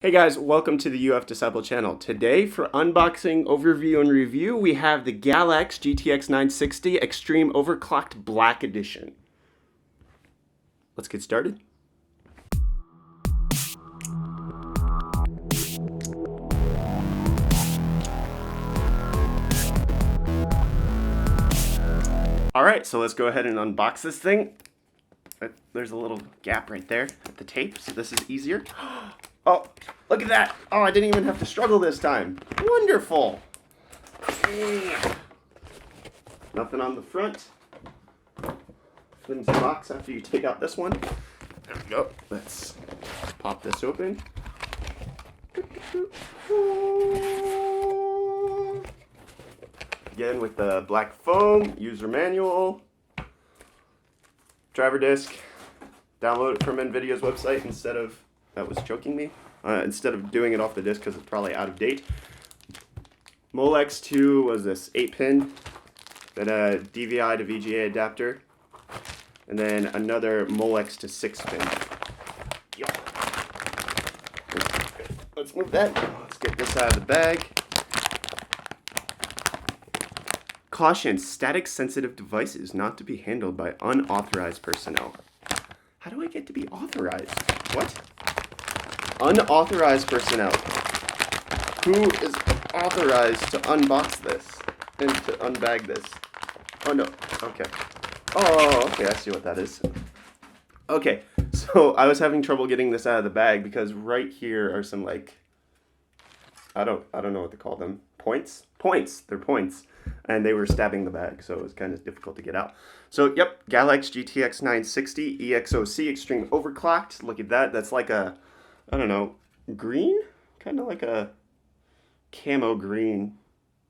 Hey guys, welcome to the UF Disciple channel. Today for unboxing, overview, and review, we have the Galax GTX 960 Extreme Overclocked Black Edition. Let's get started. Alright, so let's go ahead and unbox this thing. There's a little gap right there at the tape, so this is easier. Oh, look at that. Oh, I didn't even have to struggle this time. Wonderful. Nothing on the front. Flimsy box after you take out this one. There we go. Let's pop this open. Again with the black foam, user manual, driver disc. Download it from NVIDIA's website instead of, that was choking me, instead of doing it off the disc because it's probably out of date. Molex 2 was this 8-pin, then a DVI to VGA adapter, and then another Molex to 6-pin. Let's move that. Let's get this out of the bag. Caution, static sensitive devices not to be handled by unauthorized personnel. How do I get to be authorized? What? Unauthorized personnel. Who is authorized to unbox this and to unbag this? Oh no, okay. Oh, okay, I see what that is. Okay, so I was having trouble getting this out of the bag because right here are some I don't know what to call them. Points? Points, they're points. And they were stabbing the bag, so it was kind of difficult to get out. So, yep, Galax GTX 960 EXOC Extreme Overclocked. Look at that. That's like a, I don't know, green? Kind of like a camo green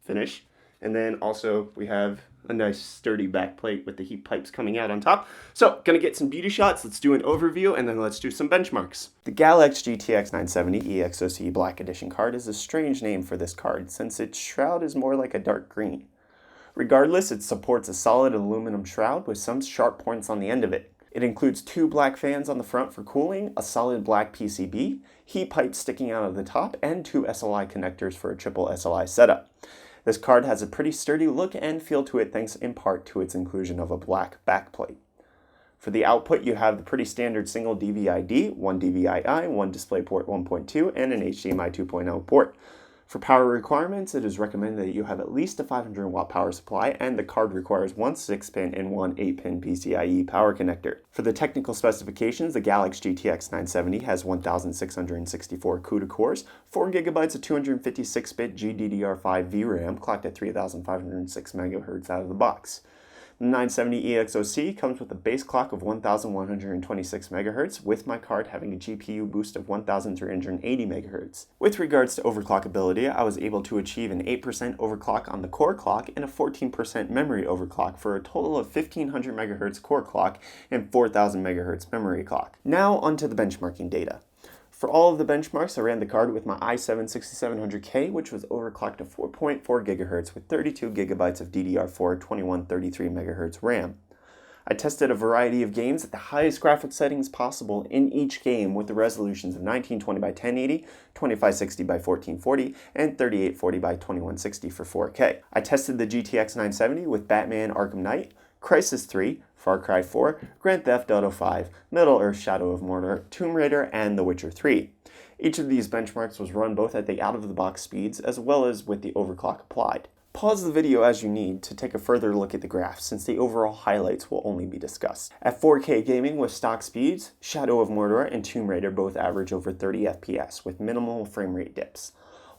finish. And then also we have a nice sturdy back plate with the heat pipes coming out on top. So, gonna get some beauty shots. Let's do an overview, and then let's do some benchmarks. The Galax GTX 970 EXOC Black Edition card is a strange name for this card, since its shroud is more like a dark green. Regardless, it supports a solid aluminum shroud with some sharp points on the end of it. It includes two black fans on the front for cooling, a solid black PCB, heat pipes sticking out of the top, and two SLI connectors for a triple SLI setup. This card has a pretty sturdy look and feel to it thanks in part to its inclusion of a black backplate. For the output, you have the pretty standard single DVI-D, one DVI-I, one DisplayPort 1.2, and an HDMI 2.0 port. For power requirements, it is recommended that you have at least a 500 watt power supply, and the card requires one 6-pin and one 8-pin PCIe power connector. For the technical specifications, the Galax GTX 970 has 1,664 CUDA cores, 4 GB of 256-bit GDDR5 VRAM clocked at 3,506 MHz out of the box. The 970 EXOC comes with a base clock of 1,126 MHz, with my card having a GPU boost of 1,380 MHz. With regards to overclockability, I was able to achieve an 8% overclock on the core clock and a 14% memory overclock for a total of 1,500 MHz core clock and 4,000 MHz memory clock. Now onto the benchmarking data. For all of the benchmarks, I ran the card with my i7-6700K, which was overclocked to 4.4 GHz with 32 GB of DDR4 2133 MHz RAM. I tested a variety of games at the highest graphics settings possible in each game with the resolutions of 1920 by 1080, 2560 by 1440, and 3840 by 2160 for 4K. I tested the GTX 970 with Batman Arkham Knight, Crysis 3, Far Cry 4, Grand Theft Auto 5, Middle-earth Shadow of Mordor, Tomb Raider, and The Witcher 3. Each of these benchmarks was run both at the out-of-the-box speeds as well as with the overclock applied. Pause the video as you need to take a further look at the graphs, since the overall highlights will only be discussed. At 4K gaming with stock speeds, Shadow of Mordor and Tomb Raider both average over 30 FPS with minimal frame rate dips.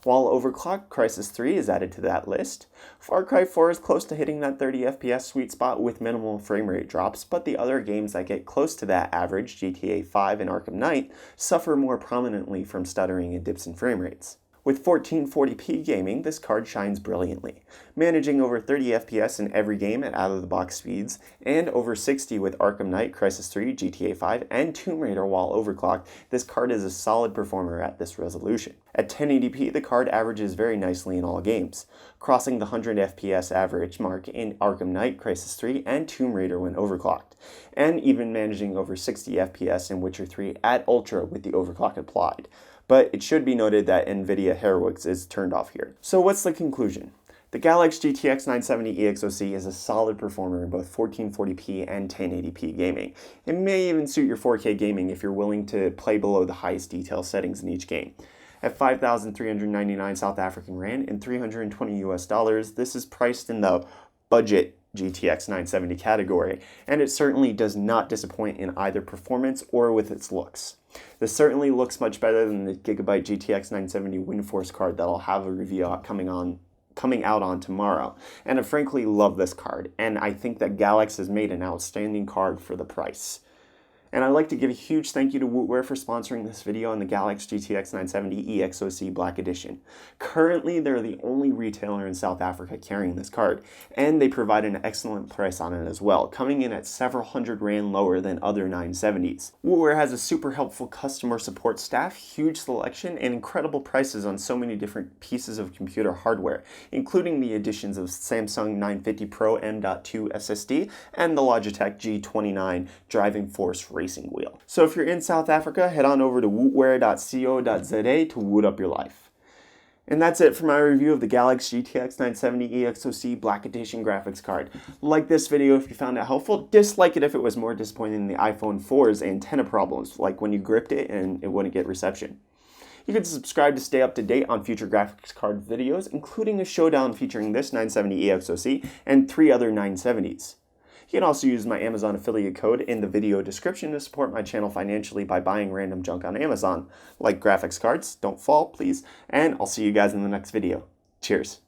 While overclocked, Crysis 3 is added to that list. Far Cry 4 is close to hitting that 30 FPS sweet spot with minimal frame rate drops, but the other games that get close to that average, GTA 5 and Arkham Knight, suffer more prominently from stuttering and dips in frame rates. With 1440p gaming, this card shines brilliantly, managing over 30 FPS in every game at out-of-the-box speeds, and over 60 with Arkham Knight, Crysis 3, GTA 5, and Tomb Raider while overclocked. This card is a solid performer at this resolution. At 1080p, the card averages very nicely in all games, crossing the 100 FPS average mark in Arkham Knight, Crysis 3, and Tomb Raider when overclocked, and even managing over 60 FPS in Witcher 3 at Ultra with the overclock applied. but it should be noted that NVIDIA Heroics is turned off here. So what's the conclusion? The Galax GTX 970 EXOC is a solid performer in both 1440p and 1080p gaming. It may even suit your 4K gaming if you're willing to play below the highest detail settings in each game. At 5,399 South African Rand and $320 US, this is priced in the budget GTX 970 category, and it certainly does not disappoint in either performance or with its looks. This certainly looks much better than the Gigabyte GTX 970 WindForce card that I'll have a review coming out on tomorrow, and I frankly love this card, and I think that Galax has made an outstanding card for the price. And I'd like to give a huge thank you to Wootware for sponsoring this video on the Galax GTX 970 EXOC Black Edition. Currently, they're the only retailer in South Africa carrying this card, and they provide an excellent price on it as well, coming in at several hundred rand lower than other 970s. Wootware has a super helpful customer support staff, huge selection, and incredible prices on so many different pieces of computer hardware, including the additions of Samsung 950 Pro M.2 SSD and the Logitech G29 Driving Force racing wheel. So if you're in South Africa, head on over to wootware.co.za to woot up your life. And that's it for my review of the Galax GTX 970 EXOC Black Edition graphics card. Like this video if you found it helpful, dislike it if it was more disappointing than the iPhone 4's antenna problems, like when you gripped it and it wouldn't get reception. You can subscribe to stay up to date on future graphics card videos, including a showdown featuring this 970 EXOC and 3 other 970s. You can also use my Amazon affiliate code in the video description to support my channel financially by buying random junk on Amazon, like graphics cards. Don't fall, please. And I'll see you guys in the next video. Cheers.